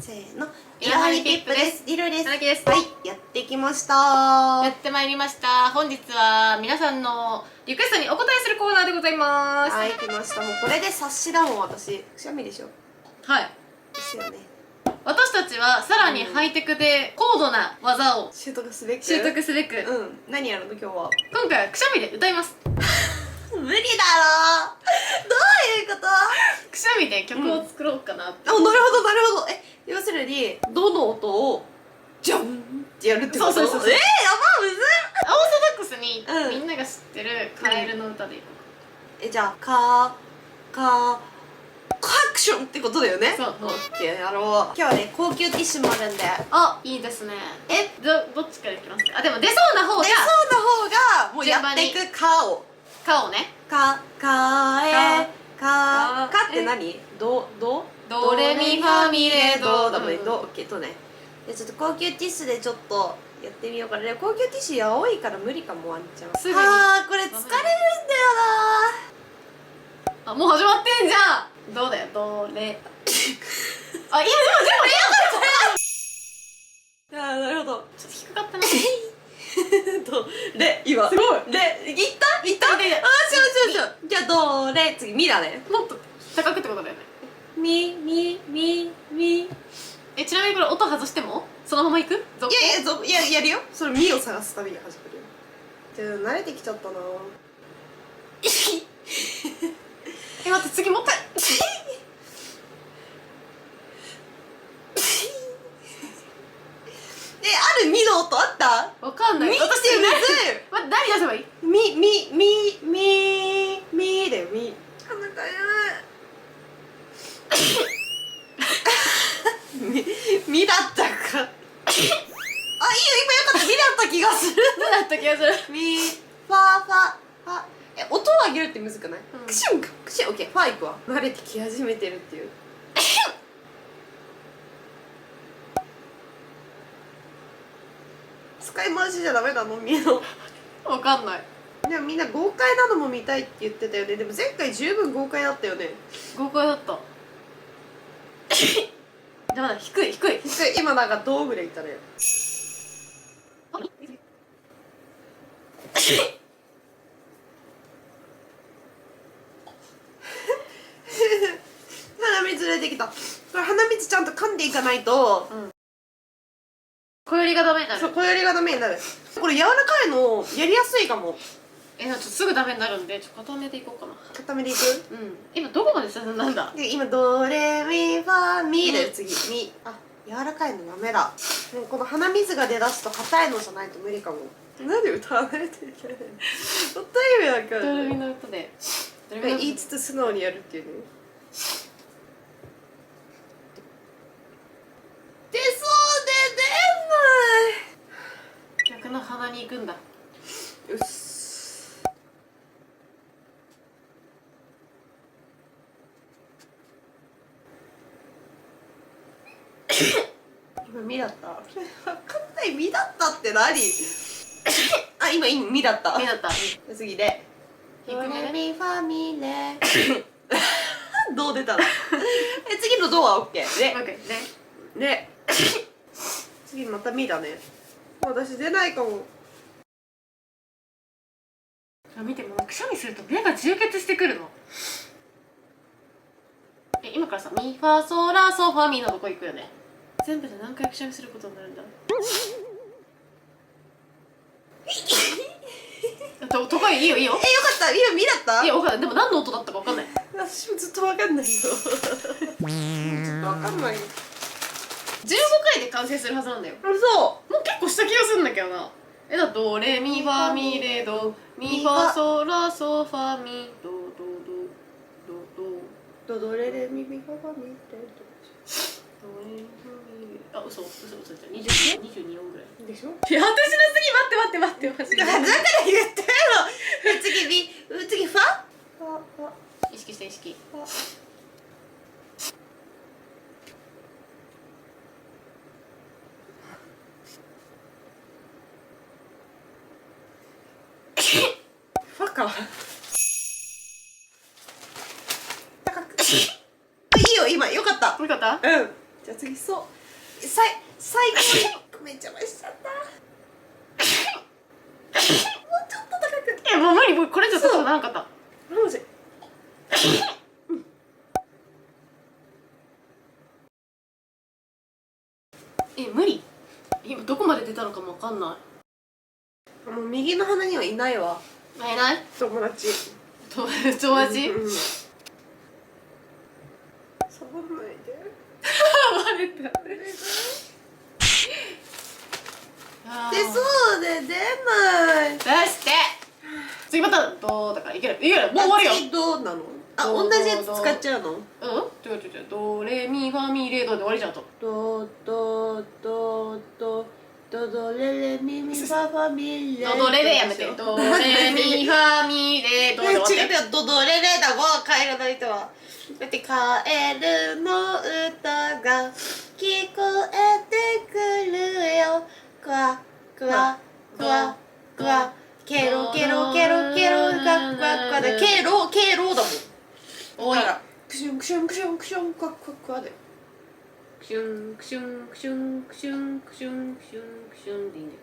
せーの、いろはにピップです。リルです。ななきです。はい、やってきましたやってまいりました。本日は皆さんのリクエストにお答えするコーナーでございます。はい、来ました。もうこれで察しだもん、私。くしゃみでしょ。はい。ですよね。私たちはさらにハイテクで高度な技を習得すべく。習得すべく、うん。何やるの今日は。今回はくしゃみで歌います。無理だろどういうこと？くしゃみで曲を作ろうかなって。あ、なるほどなるほど。要するにどの音をジャンってやるってこと？そうそうそうそう。やばむずっ。オーソドックスに、うんみんなが知ってるカエルの歌でいこじゃあカクションってことだよね。そうオッケー、やろう。今日はね、高級ティッシュもあるんで。あ、いいですね。どっちからいきますか？あ、でも出そうな方が出そうな方がもうやっていくかをね。かって何？ドレミファミレドだもんね。ドオッケーとね。でちょっと高級ティッシュでちょっとやってみようかな。で高級ティッシュ青いから無理かもワンちゃん。すぐにこれ疲れるんだよあ、もう始まってんじゃん。どうだよ、どれ。あ、いや、でもなるほど。ちょっと低かったな。レ、今。すごい。レ、いったいった。しよう。じゃあドレ、次ミだね。もっと高くってことだよね。ミ。ちなみにこれ音外してもそのままいく？やるよ。それミを探すために始めるよ。じゃあ慣れてきちゃったな。待って、次もっと。あるミの音あった？わかんない。ミってむずい。待って、何出せばいい？ミだよ、ミ。鼻かゆい。ミだったか。あ、いいよ、今よかった。ミだった気がする。何だった気がする。ミ、ファ。音を上げるってむずくない？クシュンか。オッケー、ファいくわ。慣れてき始めてるっていう。使い回しじゃダメなの？ミの。わかんない。でもみんな豪快なのも見たいって言ってたよね。でも前回十分豪快だったよね。豪快だった。でもまだ低い。今なんか道具でいったね。鼻水出てきた。これ鼻水ちゃんと噛んでいかないと、小寄りがダメになる。そう、小寄りがダメになる。これ柔らかいのやりやすいかも。ちょっとすぐダメになるんで、ちょっと固めていこうかな。固めていく？今どこまで進んだんだ？で今ドレミファミだよ、次ミ。あ、柔らかいのダメだ。でもこの鼻水が出だすと硬いのじゃないと無理かも。なんで歌わないといけないの？ほんと意味わかドレミんない。の歌で言いつつ素直にやるっていうね。出そうで逆の鼻に行くんだ。出ない。よし。今ミだった。わかんない。ミだったって何？あ、今ミだった。目だった。次で。低めね。ミファミレ。どう出たの？次のドはオッケー。で。オッケーね。で。次またミだね。私出ないかも。見て、もうくしゃみすると目が充血してくるの。今からさ、ミファソラソファミのとこ行くよね。全部で何回くしゃみすることになるんだ。とかいいよ。よかった。今ミだった？いや、わかんない。でも何の音だったかわかんない。私もずっとわかんないよ。ちょっとわかんない。15回で完成するはずなんだよ。嘘。もう結構した気がするんだけどな。ドレミファミレドミファソラソファミドドレレミミファファミレド。あ、嘘22音ぐらいでしょ？いや、私の次待ってマジで。だから言ってるの。次ファ？意識して意識。ファか。高く。いいよ、今よかった。よかった？うん。じじゃあ次そう最後にめっちゃ前しちゃったもうちょっと高くもう無理、もうこれじゃちょっとなかったマジ無理。今どこまで出たのかもわかんない。もう右の鼻にはいないわいない友達友達、うん、触んないでバレたでそうで出ない出して次またどうだからいけるいける、もう終わるよ。次どうなの？あ、同じやつ使っちゃうの？違うドレミファミレドで終わりじゃんと。ドレレミミファファミレドレレやめて。ドレミファミレドで終わって。違うよ、ドレレだわ、カエルの人は。だってカエルの歌が聞こえてくるよ。クワクワクワクワケロケロケロケロガクワクワでケロだもん。おい。クシュンクシュンクシュンクシュンクワクワクワで。クシュンクシュンクシュンクシュンクシュンクシュンクシュンでいいんだよ。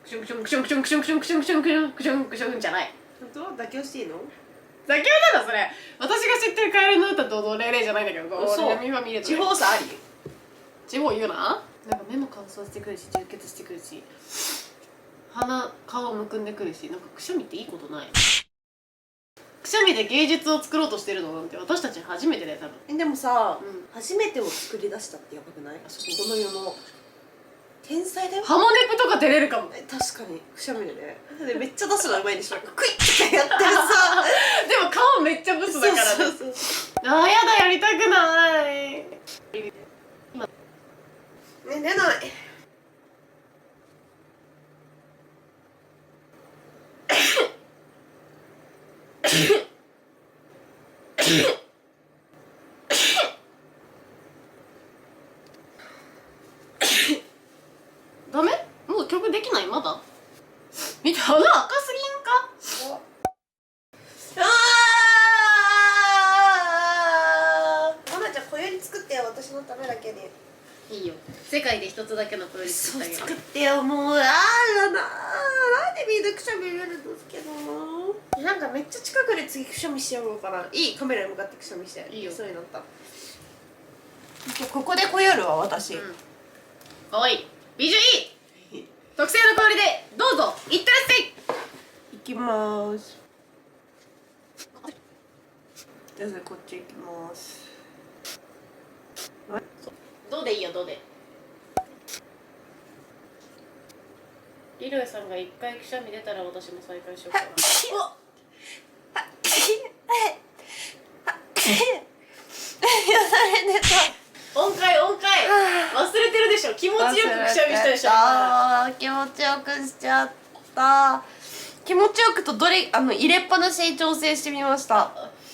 クシュンクシュンクシュンクシュンクシュンクシュンクシュンクシュンクシュンクシュンクシュンじゃない。本当？妥協していいの？妥協なんだそれ。私が知ってるカエルの歌とドレレじゃないんだけど。ドレミファミレド。地方差あり？地方言うな。なんか目も乾燥してくるし充血してくるし顔むくんでくるし、なんかくしゃみっていいことない。くしゃみで芸術を作ろうとしてるのなんて私たち初めてだよ多分。でもさ、うん、初めてを作り出したってやばくない？この世の天才だよ。ハモネプとか出れるかも。確かにくしゃみでね。でめっちゃ出すのうまいでしょ。クイッってやってるさ。でも顔めっちゃブスだからね。そうあーやだ、やりたくない。ね、出ない。ダメ？もう曲できない？まだ？見て、鼻赤すぎんか？マナちゃん小より作ってよ、私のためだけに。いいよ。世界で一つだけのプロレス作ってあげる。作ってよ、もう。なんでみんなくしゃみ入れるんですけど。なんかめっちゃ近くで次くしゃみしてやろうかな。いい？カメラに向かってくしゃみして。いいよ。そういうのあった。ここで小よるわ、私。かわいい。美女いい。特製の香りでどうぞいってらっしゃい。行きまーす。じゃあこっち行きます。どうでいいよ、どうで。リロエさんが一回くしゃみ出たら私も再開しようかな。音階忘れてるでしょ。気持ちよくくしゃみしたでしょ。気持ちよくしちゃった。気持ちよくと入れっぱなしに調整してみました。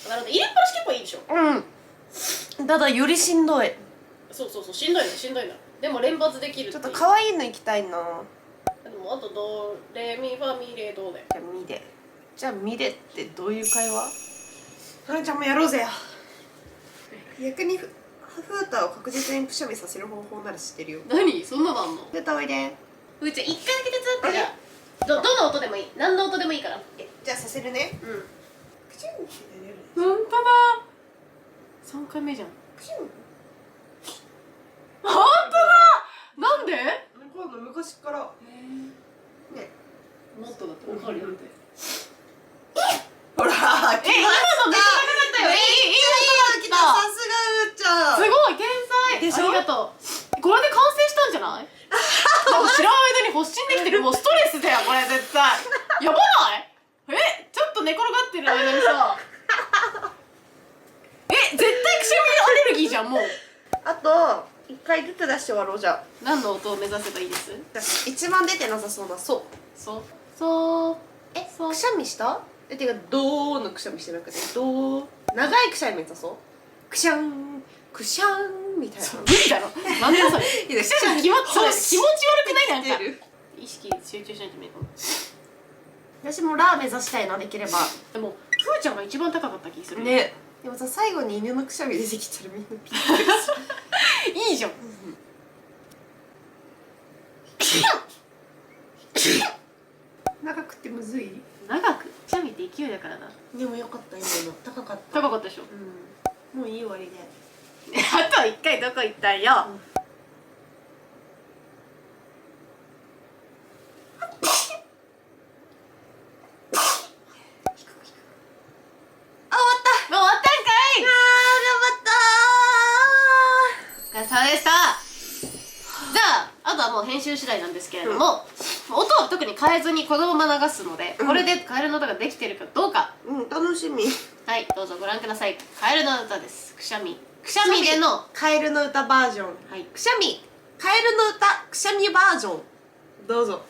なるほど、入れっぱなし結構いいでしょ。うん。ただよりしんどい。そうしんどいのでも連発できる。ちょっと可愛いのいきたいな。でもあとドレミファミレドで。じゃあミレってどういう会話？はなちゃんもやろうぜよ。逆にフーターを確実にくしゃみさせる方法なら知ってるよ。何？そんなのあんの？フーターおいで。うちゃん一回だけ手伝って。じゃあどの音でもいい。何の音でもいいから。じゃあさせるね。うん。くしゃみして出る。ほんとだ。3回目じゃん。くしゃみ。ほんとだ。なんで？昔から。ね。もっとだってわかるよって。ほら。今のめっちゃ高かったよ。いい音だった。さすがうーちゃん。すごい天才。でしょ？ありがとう。これで完成したんじゃない？なんか知らん間に発信できてる。もうストレスだよこれ絶対。やばない？ちょっと寝転がってる間にさ。絶対くしゃみアレルギーじゃんもう。あと一回ずつ出して終わろうじゃあ。何の音を目指せばいいです？一番出てなさそうなそう。くしゃみした？てかドーのくしゃみしてなくてドー長いくしゃみ目指そう。くしゃんくしゃんみたいな。無理だろ。なんでそれ。くしゃみ気持ち悪くないなんか。意識集中しないといけないかも。私もラー目指したいなできれば。でもふーちゃんが一番高かった気するね。でもさ最後に犬のくしゃみ出てきたらみんなピックリするいいじゃん。長くてむずい。長くくしゃみって勢いだからな。でもよかった今の高かった。高かったでしょ。うん、もういい終わりで。あと一回どこ行ったんよ。あ終わった。もう終わったんかい。あー頑張ったお疲れ様でした。じゃああとはもう編集次第なんですけれども、音は特に変えずにこのまま流すので、これでカエルの歌ができてるかどうか、うん、楽しみ。はいどうぞご覧ください。カエルの歌です。くしゃみでの、カエルの歌バージョン。はい、くしゃみカエルの歌くしゃみバージョン。どうぞ。